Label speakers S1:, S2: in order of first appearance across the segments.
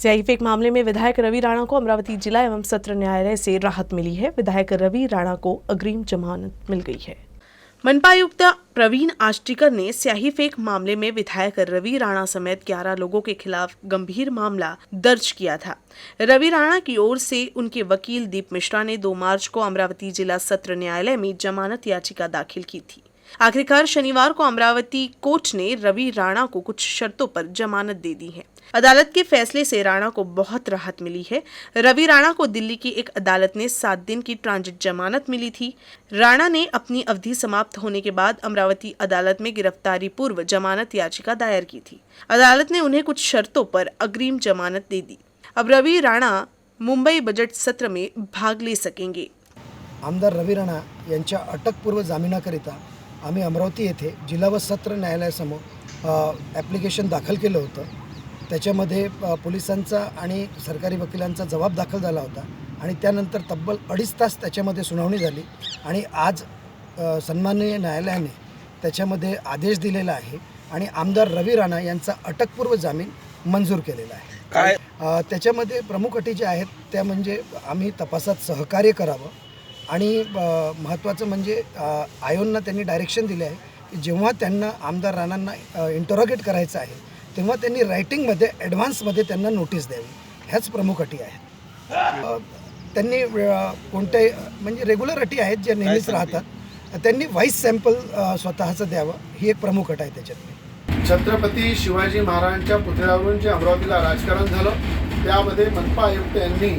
S1: स्याही फेक मामले में विधायक रवि राणा को अमरावती जिला एवं सत्र न्यायालय से राहत मिली है। विधायक रवि राणा को अग्रिम जमानत मिल गई है। मनपा आयुक्त प्रवीण आष्टीकर ने स्याही फेक मामले में विधायक रवि राणा समेत 11 लोगों के खिलाफ गंभीर मामला दर्ज किया था। रवि राणा की ओर से उनके वकील दीप मिश्रा ने 2 मार्च को अमरावती जिला सत्र न्यायालय में जमानत याचिका दाखिल की थी। आखिरकार शनिवार को अमरावती कोर्ट ने रवि राणा को कुछ शर्तों पर जमानत दे दी है। अदालत के फैसले से राणा को बहुत राहत मिली है। रवि राणा को दिल्ली की एक अदालत ने 7 दिन की ट्रांजिट जमानत मिली थी। राणा ने अपनी अवधि समाप्त होने के बाद अमरावती अदालत में गिरफ्तारी पूर्व जमानत याचिका दायर की थी। अदालत ने उन्हें कुछ शर्तों पर अग्रिम जमानत दे दी। अब रवि राणा मुंबई बजट सत्र में भाग ले सकेंगे।
S2: आमदार रवि राणा यांच्या अटकपूर्व जामिनाकरिता आम्ही अमरावती येथे जिल्हा व सत्र न्यायालयासमोर ॲप्लिकेशन दाखल केलं होतं। त्याच्यामध्ये पोलिसांचा आणि सरकारी वकिलांचा जबाब दाखल झाला होता आणि त्यानंतर तब्बल 2.5 तास त्याच्यामध्ये सुनावणी झाली आणि आज सन्माननीय न्यायालयाने त्याच्यामध्ये आदेश दिलेला आहे आणि आमदार रवि राणा यांचा अटकपूर्व जामीन मंजूर केलेला आहे। त्याच्यामध्ये प्रमुख अटी ज्या आहेत त्या म्हणजे आम्ही तपासात सहकार्य करावं आणि महत्त्वाचं म्हणजे आयोगना त्यांनी डायरेक्शन दिले आहे की जेव्हा त्यांना आमदार राणांना इंटरोगेट करायचं आहे तेव्हा त्यांनी रायटिंगमध्ये ॲडव्हान्समध्ये त्यांना नोटीस द्यावी, ह्याच प्रमुख अटी आहेत। त्यांनी कोणते म्हणजे रेग्युलर अटी आहेत ज्या नेहमीच राहतात, त्यांनी व्हाईस सॅम्पल स्वतःचं द्यावं, ही एक प्रमुख अट आहे त्याच्यातली।
S3: छत्रपती शिवाजी महाराजांच्या पुतळ्यावरून जे अमरावतीला राजकारण झालं त्यामध्ये मनपा आयुक्त यांनी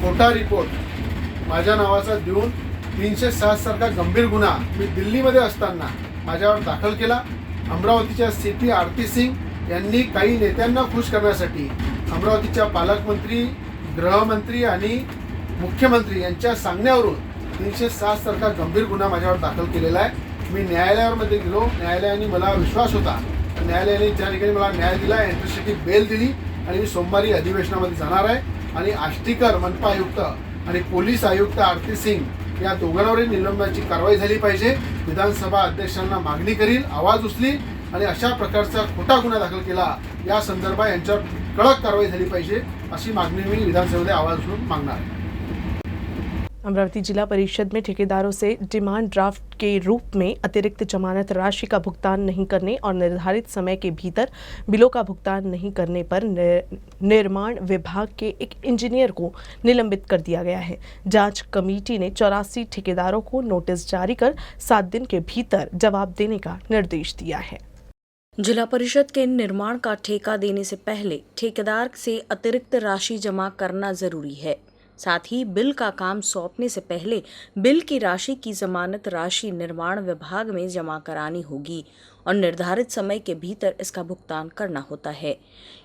S3: खोटा रिपोर्ट माझ्या नावाचा देऊन 307 सारखा गंभीर गुन्हा मी दिल्लीमध्ये असताना माझ्यावर दाखल केला। अमरावतीच्या सीपी आरती सिंग यांनी काही नेत्यांना खुश करण्यासाठी अमरावतीच्या पालकमंत्री, गृहमंत्री आणि मुख्यमंत्री यांच्या सांगण्यावरून 307 सारखा गंभीर गुन्हा माझ्यावर दाखल केलेला आहे। मी न्यायालयामध्ये गेलो, न्यायालयाने मला विश्वास होता, न्यायालयाने त्या ठिकाणी मला न्याय दिला, एंट्रीसाठी बेल दिली आणि मी सोमवारी अधिवेशनामध्ये जाणार आहे आणि आष्टीकर मनपा आयुक्त आणि पोलीस आयुक्त आरती सिंग या दोघांवरील निलंबनाची कारवाई झाली पाहिजे। विधानसभा अध्यक्षांना मागणी करील, आवाज उचलील आणि अशा प्रकारचा खोटा गुन्हा दाखल केला या संदर्भात यांच्यावर कडक कारवाई झाली पाहिजे अशी मागणी मी विधानसभेमध्ये आवाज उचलून मागणार आहे।
S1: अमरावती जिला परिषद में ठेकेदारों से डिमांड ड्राफ्ट के रूप में अतिरिक्त जमानत राशि का भुगतान नहीं करने और निर्धारित समय के भीतर बिलों का भुगतान नहीं करने पर निर्माण विभाग के एक इंजीनियर को निलंबित कर दिया गया है। जांच कमेटी ने 84 ठेकेदारों को नोटिस जारी कर 7 दिन के भीतर जवाब देने का निर्देश दिया है।
S4: जिला परिषद के निर्माण का ठेका देने से पहले ठेकेदार से अतिरिक्त राशि जमा करना जरूरी है। साथ ही बिल का काम सौंपने से पहले बिल की राशि की जमानत राशि निर्माण विभाग में जमा करानी होगी और निर्धारित समय के भीतर इसका भुगतान करना होता है।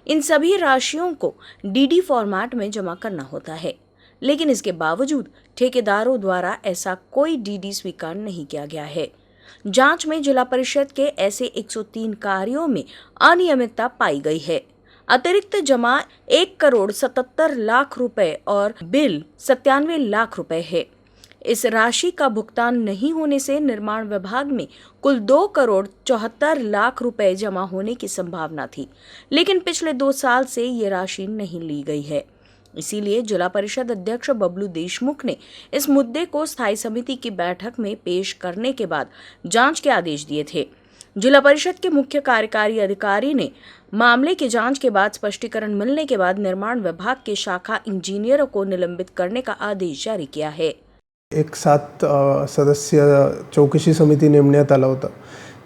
S4: इन सभी राशियों को डीडी फॉर्मेट में जमा करना होता है, लेकिन इसके बावजूद ठेकेदारों द्वारा ऐसा कोई डीडी स्वीकार नहीं किया गया है। जांच में जिला परिषद के ऐसे 103 कार्यों में अनियमितता पाई गई है। अतिरिक्त जमा 1,77,00,000 रुपए और बिल 97 लाख रुपए है। इस राशि का भुगतान नहीं होने से निर्माण विभाग में कुल 2,74,00,000 रुपए जमा होने की संभावना थी, लेकिन पिछले 2 साल से ये राशि नहीं ली गई है। इसीलिए जिला परिषद अध्यक्ष बबलू देशमुख ने इस मुद्दे को स्थायी समिति की बैठक में पेश करने के बाद जांच के आदेश दिए थे। जिला परिषद के मुख्य कार्यकारी अधिकारी ने मामले की जांच के बाद स्पष्टीकरण मिलने के बाद निर्माण विभाग के शाखा इंजीनियरों को निलंबित करने का आदेश जारी किया है।
S5: एक 7 सदस्य चौकशी समिती नेमण्यात आला होता।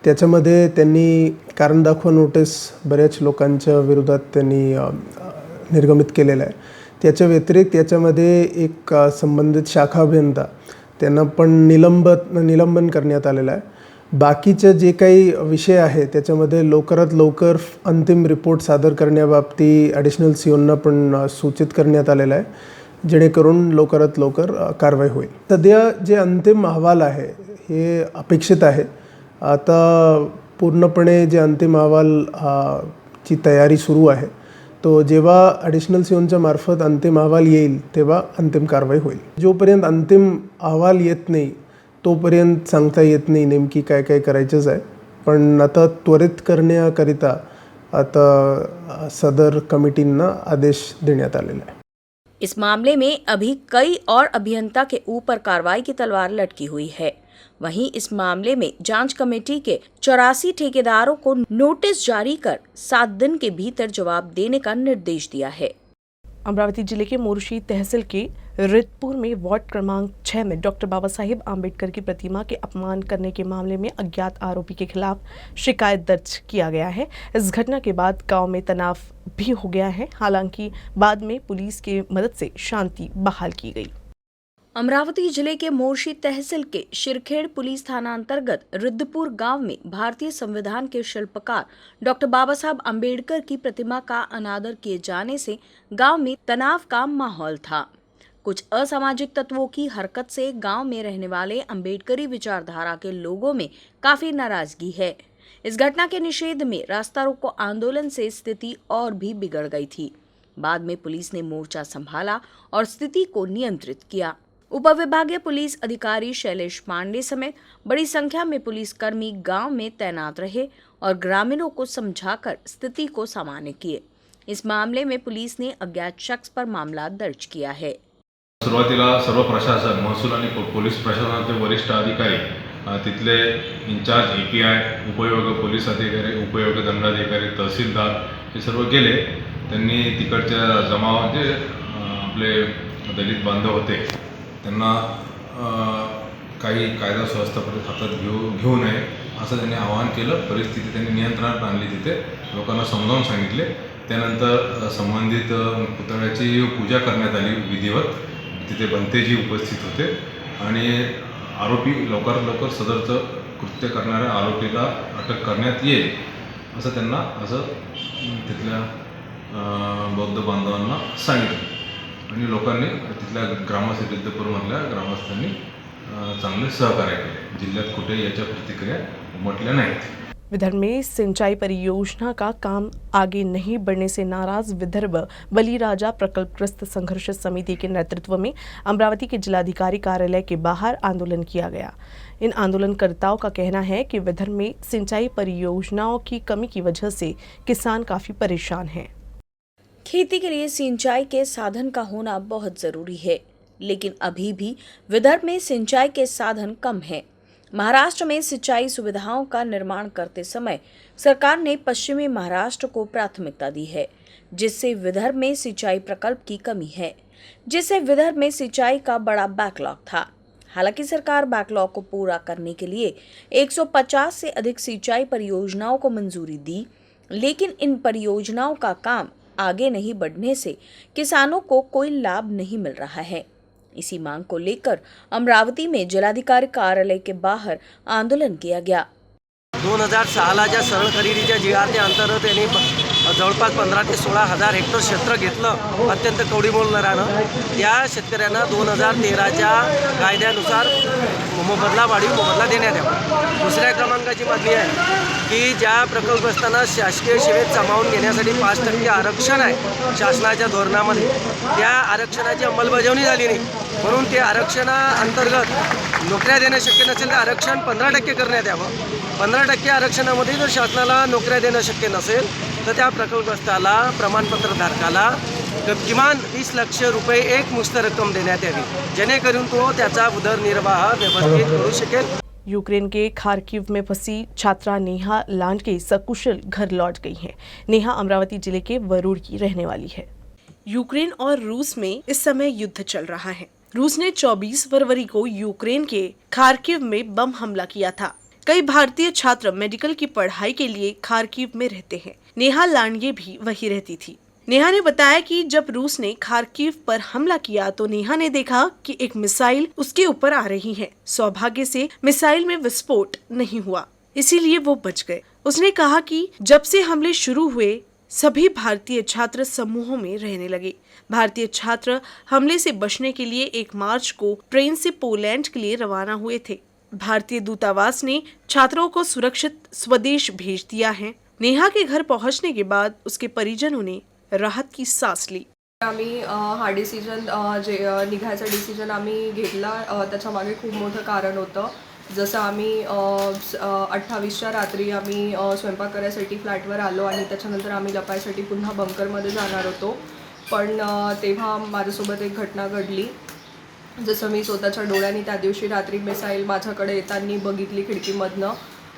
S5: त्याच्यामध्ये त्यांनी कारण दाखवा नोटीस बऱ्याच लोकांच्या विरोधात त्यांनी निर्गमित केलेला आहे। त्याच्या व्यतिरिक्त याच्यामध्ये एक संबंधित शाखा अभियंता त्यांना पण निलंबन करण्यात आलेलं आहे। बाकीचे जे काही विषय आहे त्याच्यामध्ये लवकरात लवकर अंतिम रिपोर्ट सादर करण्याबाबती ॲडिशनल सीओंना पण सूचित करण्यात आलेलं आहे, जेणेकरून लवकरात लवकर कारवाई होईल। सध्या जे अंतिम अहवाल आहे हे अपेक्षित आहे। आता पूर्णपणे जे अंतिम अहवाल ची तयारी सुरू आहे, तो जेव्हा ॲडिशनल सीओंच्या मार्फत अंतिम अहवाल येईल तेव्हा अंतिम कारवाई होईल। जोपर्यंत अंतिम अहवाल येत नाही तोपर्यंत सांगता येत नाही नेमकी काय काय करायचंच आहे, पण आता त्वरित करण्याकरिता आता सदर कमिटींना आदेश देण्यात आलेला आहे.
S4: इस मामले में अभी कई और अभियंता के ऊपर कार्रवाई की तलवार लटकी हुई है। वहीं इस मामले में जांच कमेटी के 84 ठेकेदारों को नोटिस जारी कर 7 दिन के भीतर जवाब देने का निर्देश दिया है।
S1: अमरावती जिले के मोर्शी तहसील के रितपुर में वार्ड क्रमांक 6 में डॉक्टर बाबा साहेब आम्बेडकर की प्रतिमा के अपमान करने के मामले में अज्ञात आरोपी के खिलाफ शिकायत दर्ज किया गया है। इस घटना के बाद गांव में तनाव भी हो गया है। हालांकि बाद में पुलिस की मदद से शांति बहाल की गई।
S4: अमरावती जिले के मोर्शी तहसील के शिरखेड़ पुलिस थाना अंतर्गत रिद्धपुर गांव में भारतीय संविधान के शिल्पकार डॉक्टर बाबा साहब अम्बेडकर की प्रतिमा का अनादर किए जाने से गांव में तनाव का माहौल था। कुछ असामाजिक तत्वों की हरकत से गांव में रहने वाले अम्बेडकरी विचारधारा के लोगों में काफी नाराजगी है। इस घटना के निषेध में रास्ता रोको आंदोलन से स्थिति और भी बिगड़ गई थी। बाद में पुलिस ने मोर्चा संभाला और स्थिति को नियंत्रित किया। उपविभागीय पुलिस अधिकारी शैलेश पांडे समेत बड़ी संख्या में पुलिसकर्मी गांव में तैनात रहे और ग्रामीणों को समझाकर स्थिति को सामान्य किए। इस मामले में पुलिस ने अज्ञात शख्स पर मामला दर्ज किया है।
S6: सुरुवातीला सर्व प्रशासन महसूल आणि पोलीस प्रशासनाचे वरिष्ठ अधिकारी तिथले इंचार्ज API उपविभाग पोलीस अधिकारी उपविभाग दंडाधिकारी तहसीलदार हे सर्व गेले. त्यांनी तिकडच्या जमाव जे आपले दलित बांधव होते त्यांना काही कायदा सुव्यवस्था हातात घेऊ नये असं त्यांनी आवाहन केलं. परिस्थिती त्यांनी नियंत्रणात आणली. तिथे लोकांना समजावून सांगितले. त्यानंतर संबंधित पुतळ्याची पूजा करण्यात आली विधिवत. तिथे बनतेजी उपस्थित होते आणि आरोपी लवकरात लवकर सदरचं कृत्य करणाऱ्या आरोपीला अटक करण्यात येईल असं त्यांना तिथल्या बौद्ध बांधवांना सांगितलं आणि लोकांनी तिथल्या रिद्धपूरमधल्या ग्रामस्थांनी चांगले सहकार्य केले. जिल्ह्यात कुठेही याच्या प्रतिक्रिया उमटल्या नाहीत.
S1: विदर्भ में सिंचाई परियोजना का काम आगे नहीं बढ़ने से नाराज विदर्भ बलिराजा प्रकल्पग्रस्त संघर्ष समिति के नेतृत्व में अमरावती के जिलाधिकारी कार्यालय के बाहर आंदोलन किया गया। इन आंदोलनकर्ताओं का कहना है कि विदर्भ में सिंचाई परियोजनाओं की कमी की वजह से किसान काफी परेशान हैं।
S4: खेती के लिए सिंचाई के साधन का होना बहुत जरूरी है, लेकिन अभी भी विदर्भ में सिंचाई के साधन कम हैं। महाराष्ट्र में सिंचाई सुविधाओं का निर्माण करते समय सरकार ने पश्चिमी महाराष्ट्र को प्राथमिकता दी है, जिससे विदर्भ में सिंचाई प्रकल्प की कमी है, जिससे विदर्भ में सिंचाई का बड़ा बैकलॉग था। हालांकि सरकार बैकलॉग को पूरा करने के लिए 150 से अधिक सिंचाई परियोजनाओं को मंजूरी दी, लेकिन इन परियोजनाओं का काम आगे नहीं बढ़ने से किसानों को कोई लाभ नहीं मिल रहा है। इसी मांग को लेकर अमरावती में जिलाधिकारी कार्यालय के बाहर आंदोलन किया गया।
S7: 2006च्या सरळ खरेदीच्या GRच्या अंतर्गत त्यांनी जवळपास 15 ते 16 हजार हेक्टर क्षेत्र घेतलं अत्यंत कवडीमोल दरानं. त्या शेतकऱ्यांना 2013च्या कायद्यानुसार मोबदला वाढीव मोबदला देण्यात यावा. दुसऱ्या क्रमांकाची मागणी आहे की ज्या प्रकल्पग्रस्तांना शासकीय सेवेत सामावून घेण्यासाठी 5% आरक्षण आहे शासनाच्या धोरणामध्ये, त्या आरक्षणाची अंमलबजावणी झाली नाही. म्हणून ते आरक्षणाअंतर्गत नोकऱ्या देणं शक्य नसेल तर आरक्षण 15% करण्यात यावं. 15% आरक्षणामध्ये जर शासनाला नोकऱ्या देणं शक्य नसेल तर त्या प्रकल्पग्रस्ताला प्रमाणपत्रधारकाला किमान 20 लाख रुपये एक मुक्त रक्कम देण्यात यावी, जेणेकरून तो त्याचा उदरनिर्वाह व्यवस्थित करू शकेल.
S1: यूक्रेन के खार्किव में फंसी छात्रा नेहा लांडगे सकुशल घर लौट गई है। नेहा अमरावती जिले के वरुड़ की रहने वाली है। यूक्रेन और रूस में इस समय युद्ध चल रहा है। रूस ने 24 फरवरी को यूक्रेन के खार्किव में बम हमला किया था। कई भारतीय छात्र मेडिकल की पढ़ाई के लिए खार्किव में रहते हैं। नेहा लांडगे भी वहीं रहती थी। नेहा ने बताया कि जब रूस ने खार्किव पर हमला किया तो नेहा ने देखा कि एक मिसाइल उसके ऊपर आ रही है। सौभाग्य से मिसाइल में विस्फोट नहीं हुआ, इसीलिए वो बच गए। उसने कहा कि जब से हमले शुरू हुए सभी भारतीय छात्र समूहों में रहने लगे। भारतीय छात्र हमले से बचने के लिए 1 मार्च को ट्रेन से पोलैंड के लिए रवाना हुए थे। भारतीय दूतावास ने छात्रों को सुरक्षित स्वदेश भेज दिया है। नेहा के घर पहुंचने के बाद उसके परिजनों ने राहत की सांस ली।
S8: आम्ही हा डिसिजन जे निघायचा डिसिजन आम्ही घेतला, त्याच्या मागे खूप मोठं कारण होतं. जसं आम्ही 28च्या रात्री आम्ही स्वयंपाक करायसाठी फ्लॅटवर आलो आणि त्याच्यानंतर आम्ही लपायसाठी पुन्हा बंकरमध्ये जाणार होतो. पण तेव्हा माझ्यासोबत एक घटना घडली. जसं मी स्वतःच्या डोळ्यांनी त्या दिवशी रात्री मिसाईल माझ्याकडे येताना बघितली खिडकीमधनं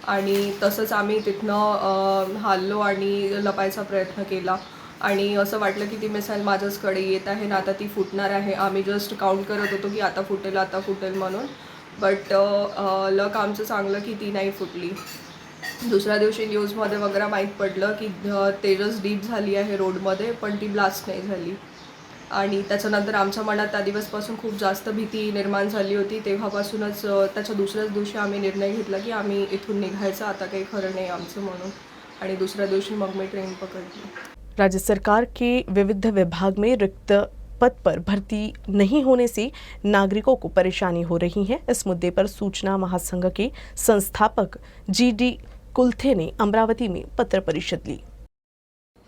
S8: आणि तसंच आम्ही तिथनं हललो आणि लपायचा प्रयत्न केला आणि असं वाटलं की ती मिसाईल माझ्याचकडे येत आहे ना आता ती फुटणार आहे. आम्ही जस्ट काउंट करत होतो की आता फुटेल म्हणून. बट लक आमचं चांगलं की ती नाही फुटली. दुसऱ्या दिवशी न्यूजमध्ये वगैरे माहीत पडलं की तेजस डीप झाली आहे रोडमध्ये, पण ती ब्लास्ट नाही झाली. आणि त्याच्यानंतर आमच्या मनात त्या दिवसपासून खूप जास्त भीती निर्माण झाली होती. तेव्हापासूनच त्याच्या दुसऱ्याच दिवशी आम्ही निर्णय घेतला की आम्ही इथून निघायचं, आता काही खरं नाही आमचं म्हणून. आणि दुसऱ्या दिवशी मग मी ट्रेन पकडली.
S1: राज्य सरकार के विविध विभाग में रिक्त पद पर भर्ती नहीं होने से नागरिकों को परेशानी हो रही है। इस मुद्दे पर सूचना महासंघ के संस्थापक GD कुलथे ने अमरावती में पत्र परिषद ली।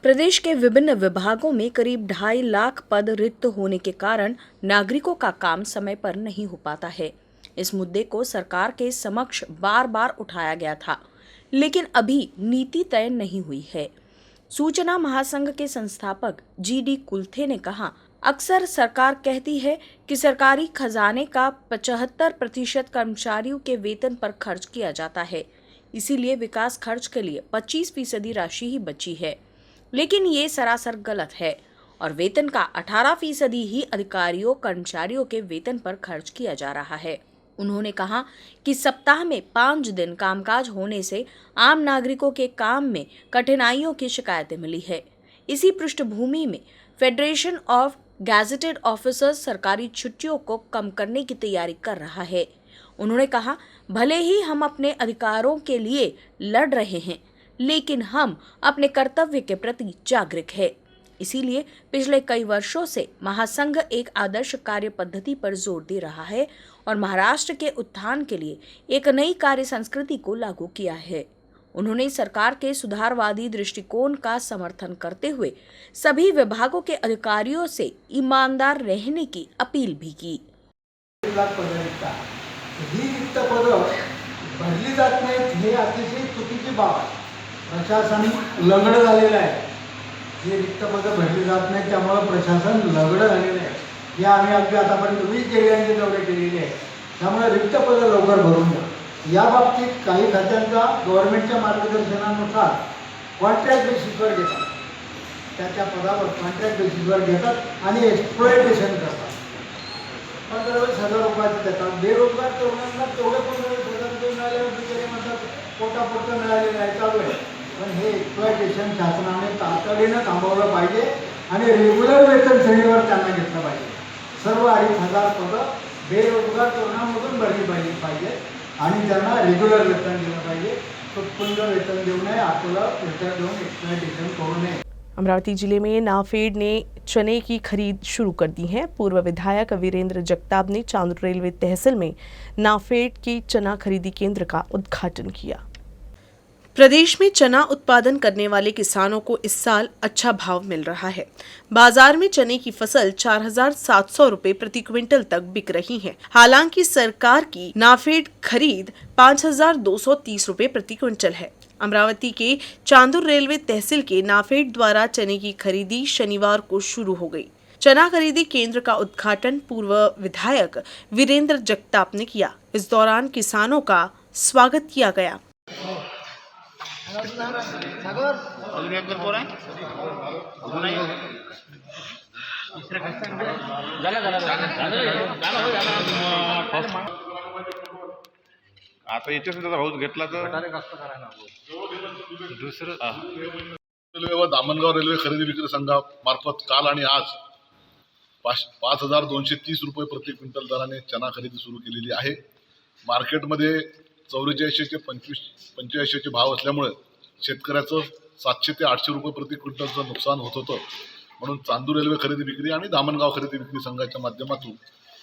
S4: प्रदेश के विभिन्न विभागों में करीब 2.5 लाख पद रिक्त होने के कारण नागरिकों का काम समय पर नहीं हो पाता है। इस मुद्दे को सरकार के समक्ष बार बार उठाया गया था, लेकिन अभी नीति तय नहीं हुई है। सूचना महासंघ के संस्थापक GD कुलथे ने कहा, अक्सर सरकार कहती है कि सरकारी खजाने का 75% कर्मचारियों के वेतन पर खर्च किया जाता है, इसीलिए विकास खर्च के लिए 25% राशि ही बची है। लेकिन ये सरासर गलत है और वेतन का 18% ही अधिकारियों कर्मचारियों के वेतन पर खर्च किया जा रहा है। उन्होंने कहा कि सप्ताह में 5 दिन कामकाज होने से आम नागरिकों के काम में कठिनाइयों की शिकायतें मिली है। इसी पृष्ठभूमि में फेडरेशन ऑफ गैजेटेड ऑफिसर्स सरकारी छुट्टियों को कम करने की तैयारी कर रहा है। उन्होंने कहा, भले ही हम अपने अधिकारों के लिए लड़ रहे हैं, लेकिन हम अपने कर्तव्य के प्रति जागरूक है। इसीलिए पिछले कई वर्षों से महासंघ एक आदर्श कार्य पद्धति पर जोर दे रहा है और महाराष्ट्र के उत्थान के लिए एक नई कार्य संस्कृति को लागू किया है। उन्होंने सरकार के सुधारवादी दृष्टिकोण का समर्थन करते हुए सभी विभागों के अधिकारियों से ईमानदार रहने की अपील भी की।
S9: ही रिक्त पदं भरली जात नाहीत हे अतिशय चुकीची बाब आहे. प्रशासन लगड झालेलं आहे. ही रिक्त पदं भरली जात नाहीत त्यामुळे प्रशासन लगड झालेलं आहे. हे आम्ही अगदी आतापर्यंत 20 जिल्ह्यांचे दौरे केलेले आहेत. त्यामुळे रिक्त पदं लवकर भरून द्या. या बाबतीत काही खात्यांचा गव्हर्नमेंटच्या मार्गदर्शनानुसार कॉन्ट्रॅक्ट बेसिसवर घेतात. त्या पदावर कॉन्ट्रॅक्ट बेसिसवर घेतात आणि एक्सप्लॉयटेशन करतात. 15,000 रुपयाचे देतात. बेरोजगार तरुणांना तेवढे 15,000 रुपये मिळाल्यावर बिचारे म्हणतात पोटापुरतं मिळालेलं आहे, चालू आहे. पण हे एक्सप्लॉयटेशन शासनाने तातडीनं थांबवलं पाहिजे आणि रेग्युलर वेतन श्रेणीवर त्यांना घेतलं पाहिजे. सर्व 2,500 पदं बेरोजगार तरुणांमधून भरली पाहिजे आणि त्यांना रेग्युलर वेतन दिलं पाहिजे. तुटपुंज वेतन देऊ नये, आपलं वेतन देऊन एक्सप्लॉयटेशन करू नये.
S1: अमरावती जिले में नाफेड ने चने की खरीद शुरू कर दी है। पूर्व विधायक वीरेंद्र जगताप ने चांदूर रेलवे तहसील में नाफेड के चना खरीदी केंद्र का उद्घाटन किया। प्रदेश में चना उत्पादन करने वाले किसानों को इस साल अच्छा भाव मिल रहा है। बाजार में चने की फसल 4,700 रुपए प्रति क्विंटल तक बिक रही है। हालांकि सरकार की नाफेड खरीद 5,230 रुपए प्रति क्विंटल है। अमरावती के चांदूर रेलवे तहसील के नाफेड द्वारा चने की खरीदी शनिवार को शुरू हो गई। चना खरीदी केंद्र का उद्घाटन पूर्व विधायक वीरेंद्र जगताप ने किया। इस दौरान किसानों का स्वागत किया गया।
S10: आता याच्याच हाऊस घेतला तर दुसरं
S3: रेल्वे व दामणगाव रेल्वे खरेदी विक्री संघामार्फत काल आणि आज 5,230 रुपये प्रति क्विंटल दराने चना खरेदी सुरू केलेली आहे. मार्केटमध्ये 44 ते 85 भाव असल्यामुळे शेतकऱ्याचं 700 ते 800 रुपये प्रति क्विंटलचं नुकसान होत होतं. म्हणून चांदूर रेल्वे खरेदी विक्री आणि दामणगाव खरेदी विक्री संघाच्या माध्यमातून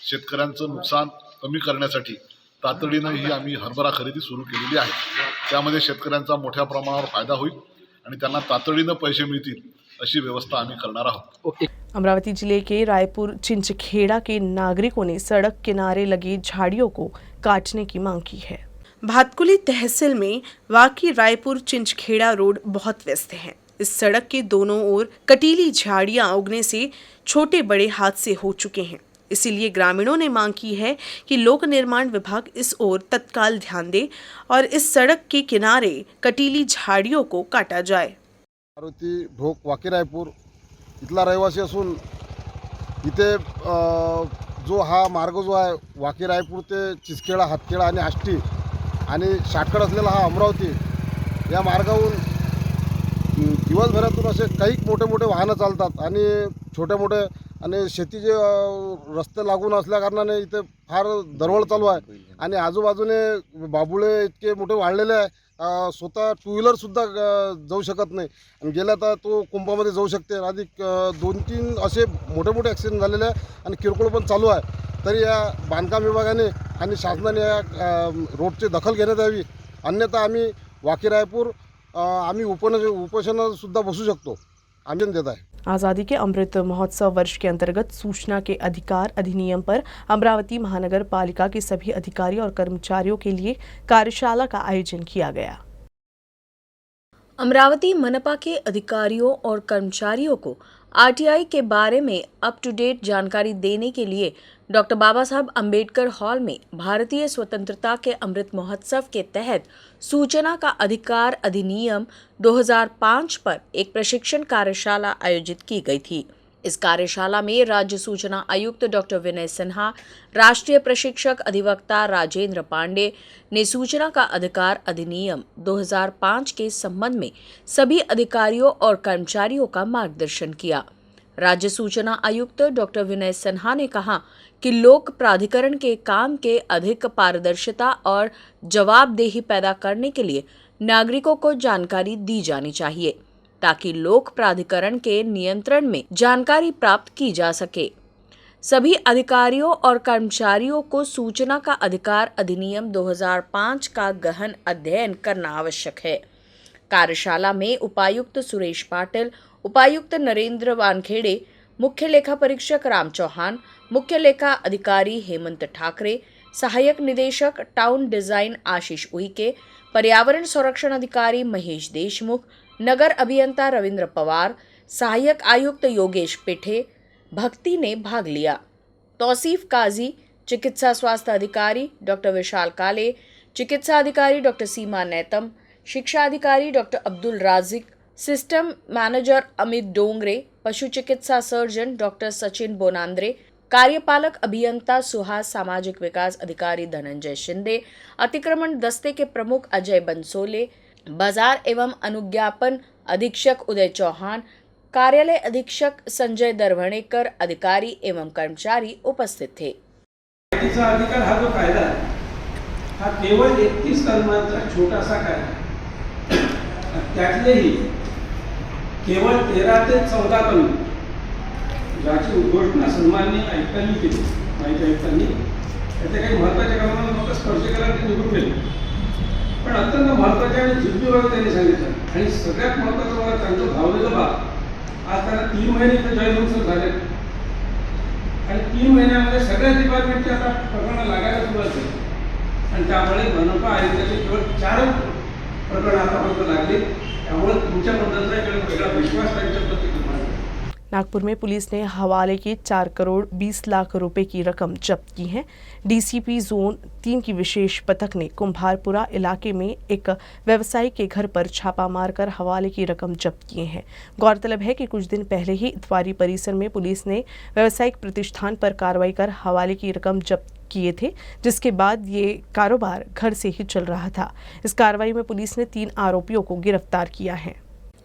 S3: शेतकऱ्यांचं नुकसान कमी करण्यासाठी तातडीनं ही आम्ही हरभरा खरेदी सुरू केलेली आहे. त्यामध्ये शेतकऱ्यांचा मोठ्या प्रमाणावर फायदा होईल आणि त्यांना तातडीनं पैसे मिळतील अशी व्यवस्था आम्ही करणार आहोत.
S1: अमरावती जिले के रायपुर चिंचखेड़ा के नागरिकों ने सड़क किनारे लगी झाड़ियों को काटने की मांग की है। भातकुली तहसील में वाकी रायपुर चिंचखेड़ा रोड बहुत व्यस्त है। इस सड़क के दोनों ओर कटीली झाड़ियां उगने से छोटे बड़े हादसे हो चुके हैं। इसीलिए ग्रामीणों ने मांग की है कि लोक निर्माण विभाग इस ओर तत्काल ध्यान दे और इस सड़क के किनारे कटीली झाड़ियों को काटा जाए।
S3: मारुती ढोक वाकी रायपूर इथला रहिवासी असून इथे जो हा मार्ग जो आहे वाकी रायपूर ते चिचखेडा, हातखेडा आणि आष्टी आणि शाटकड असलेला हा अमरावती या मार्गावरून दिवसभरातून असे काही मोठे मोठे वाहनं चालतात आणि छोटे मोठे आणि शेतीचे रस्ते लागून असल्या कारणाने इथे फार दरवळ चालू आहे आणि आजूबाजूने बाबुळे इतके मोठे वाढलेले आहे, स्वतः टू व्हीलरसुद्धा जाऊ शकत नाही आणि गेल्या तर तो कुंपामध्ये जाऊ शकते. अधिक 2-3 असे मोठे मोठे ॲक्सिडेंट झालेले आहे आणि किरकोळ पण चालू आहे. तरी या बांधकाम विभागाने आणि शासनाने या रोडची दखल घेण्यात यावी, अन्यथा आम्ही वाकी रायपूर आम्ही उपोषणासुद्धा बसू शकतो. आम्ही देत आहे.
S1: आज़ादी के अमृत महोत्सव वर्ष के अंतर्गत सूचना के अधिकार अधिनियम पर अमरावती महानगर पालिका के सभी अधिकारी और कर्मचारियों के लिए कार्यशाला का आयोजन किया गया।
S4: अमरावती मनपा के अधिकारियों और कर्मचारियों को आरटीआई के बारे में अप टू डेट जानकारी देने के लिए डॉक्टर बाबा साहब अम्बेडकर हॉल में भारतीय स्वतंत्रता के अमृत महोत्सव के तहत सूचना का अधिकार अधिनियम 2005 पर एक प्रशिक्षण कार्यशाला आयोजित की गई थी। इस कार्यशाला में राज्य सूचना आयुक्त डॉक्टर विनय सिन्हा, राष्ट्रीय प्रशिक्षक अधिवक्ता राजेंद्र पांडे ने सूचना का अधिकार अधिनियम 2005 के संबंध में सभी अधिकारियों और कर्मचारियों का मार्गदर्शन किया। राज्य सूचना आयुक्त डॉक्टर विनय सिन्हा ने कहा कि लोक प्राधिकरण के काम के अधिक पारदर्शिता और जवाबदेही पैदा करने के लिए नागरिकों को जानकारी दी जानी चाहिए ताकि लोक प्राधिकरण के नियंत्रण में जानकारी प्राप्त की जा सके। सभी अधिकारियों और कर्मचारियों को सूचना का अधिकार अधिनियम 2005 का गहन अध्ययन करना आवश्यक है। कार्यशाला में उपायुक्त सुरेश पाटिल, उपायुक्त नरेंद्र वानखेड़े, मुख्य लेखा परीक्षक राम चौहान, मुख्य लेखा अधिकारी हेमंत ठाकरे, सहायक निदेशक टाउन डिजाइन आशीष उइके, पर्यावरण संरक्षण अधिकारी महेश देशमुख, नगर अभियंता रविंद्र पवार, सहायक आयुक्त योगेश पिठे, भक्ति ने भाग लिया। तौसीफ काजी, चिकित्सा स्वास्थ्य अधिकारी डॉक्टर विशाल काले, चिकित्सा अधिकारी डॉक्टर सीमा नेतम, शिक्षा अधिकारी doctor Abdul Rajik, system manager Amit Dongre, पशु चिकित्सा सर्जन डॉक्टर सचिन बोनांद्रे, कार्यपालक अभियंता सुहास, सामाजिक विकास अधिकारी धनंजय शिंदे, अतिक्रमण दस्ते के प्रमुख अजय बंसोले, बाजार एवं अनुज्ञापन अधीक्षक उदय चौहान, कार्यालय अधीक्षक संजय दरवणेकर, अधिकारी एवं कर्मचारी उपस्थित थे।
S11: माहितीचा अधिकार हा जो कायदा आहे हा केवळ 31 कलमांचा छोटासा कायदा, त्यातलेही केवळ 13 ते 14 कलम ज्याची उद्घोषणा सन्माननीय आयुक्तांनी केली, माहिती आयुक्तांनी, त्याच्या काही महत्त्वाच्या कलमांना फक्त स्पर्श केला ते निघून गेले, पण अत्यंत महत्त्वाच्या आणि जिद्दी बाबी त्यांनी सांगितलं आणि सगळ्यात महत्त्वाचं मला त्यांचं भावलेलं बाब, आज त्यांना 3 महिने इथे जॉईन होऊन झाले आणि 3 महिन्यामध्ये सगळ्या डिपार्टमेंटची आता प्रकरणं लागायला सुरुवात झाली आणि त्यामुळे मनपा आयुक्ताचे केवळ 4 प्रकरणं आतापर्यंत लागली, त्यामुळे तुमच्याबद्दलचा एक वेगळा विश्वास त्यांच्याप्रती निर्माण झाला।
S1: नागपुर में पुलिस ने हवाले की 4 करोड़ 20 लाख रुपए की रकम जब्त की है। डीसीपी जोन 3 की विशेष पथक ने कुंभारपुरा इलाके में एक व्यवसायी के घर पर छापा मारकर हवाले की रकम जब्त किए हैं। गौरतलब है कि कुछ दिन पहले ही इतवारी परिसर में पुलिस ने व्यावसायिक प्रतिष्ठान पर कार्रवाई कर हवाले की रकम जब्त किए थे, जिसके बाद ये कारोबार घर से ही चल रहा था। इस कार्रवाई में पुलिस ने 3 आरोपियों को गिरफ्तार किया है।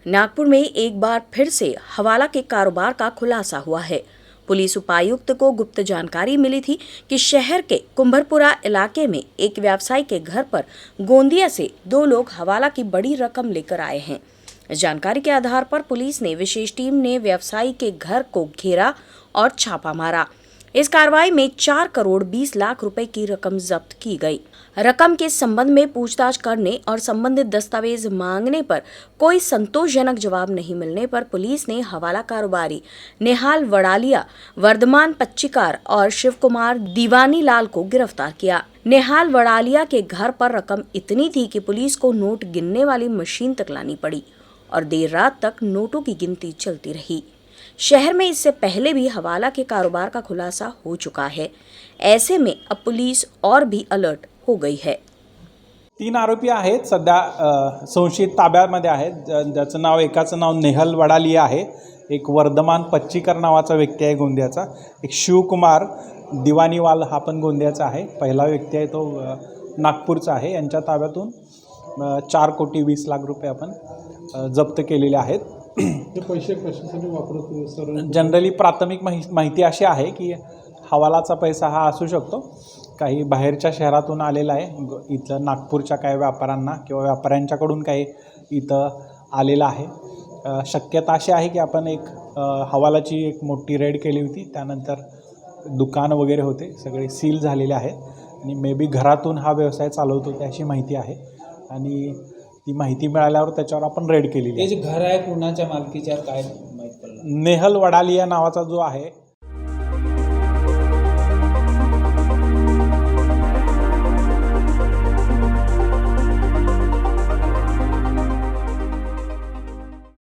S4: नागपुर में एक बार फिर से हवाला के कारोबार का खुलासा हुआ है। पुलिस उपायुक्त को गुप्त जानकारी मिली थी कि शहर के कुंभरपुरा इलाके में एक व्यवसायी के घर पर गोंदिया से 2 लोग हवाला की बड़ी रकम लेकर आए हैं। इस जानकारी के आधार पर पुलिस ने विशेष टीम ने व्यवसायी के घर को घेरा और छापा मारा। इस कार्रवाई में 4 करोड़ 20 लाख रुपए की रकम जब्त की गई। रकम के संबंध में पूछताछ करने और संबंधित दस्तावेज मांगने पर कोई संतोषजनक जवाब नहीं मिलने पर पुलिस ने हवाला कारोबारी नेहाल वड़ालिया, वर्धमान पच्चीकार और शिव कुमार दीवानी लाल को गिरफ्तार किया। नेहाल वड़ालिया के घर पर रकम इतनी थी कि पुलिस को नोट गिनने वाली मशीन तक लानी पड़ी और देर रात तक नोटों की गिनती चलती रही। शहर में इससे पहले भी हवाला के कारोबार का खुलासा हो चुका है। ऐसे में अब पुलिस और भी अलर्ट हो गई है।
S12: 3 आरोपी आहेत सध्या संशयित ताब्यामध्ये आहेत, ज्याचं नाव एकाचं नाव नेहल वडालिया आहे, एक वर्धमान पच्चीकर नावाचा व्यक्ती आहे गोंदियाचा, एक शिवकुमार दिवानीवाल हा पण गोंदियाचा आहे, पहिला व्यक्ती आहे तो नागपूरचा आहे। यांच्या ताब्यातून 4 कोटी 20 लाख रुपये आपण जप्त केलेले आहेत।
S11: ते पैसे कशासाठी वापरत सर?
S12: जनरली प्राथमिक माहिती अशी आहे की हवालाचा पैसा हा असू शकतो काही बाहेरच्या शहरातून आलेला आहे, इथलं नागपूरच्या काही व्यापाऱ्यांना किंवा व्यापाऱ्यांच्याकडून काही इथं आलेला आहे। शक्यता अशी आहे की आपण एक हवालाची एक मोठी रेड केली होती, त्यानंतर दुकान वगैरे होते सगळे सील झालेले आहेत आणि मे बी घरातून हा व्यवसाय चालवतो अशी माहिती आहे आणि ती माहिती मिळाल्यावर त्याच्यावर आपण रेड केलेली आहे।
S9: ते जे घर आहे कोणाच्या मालकीच्या काय माहिती पडलं?
S12: नेहल वडालिया नावाचा जो आहे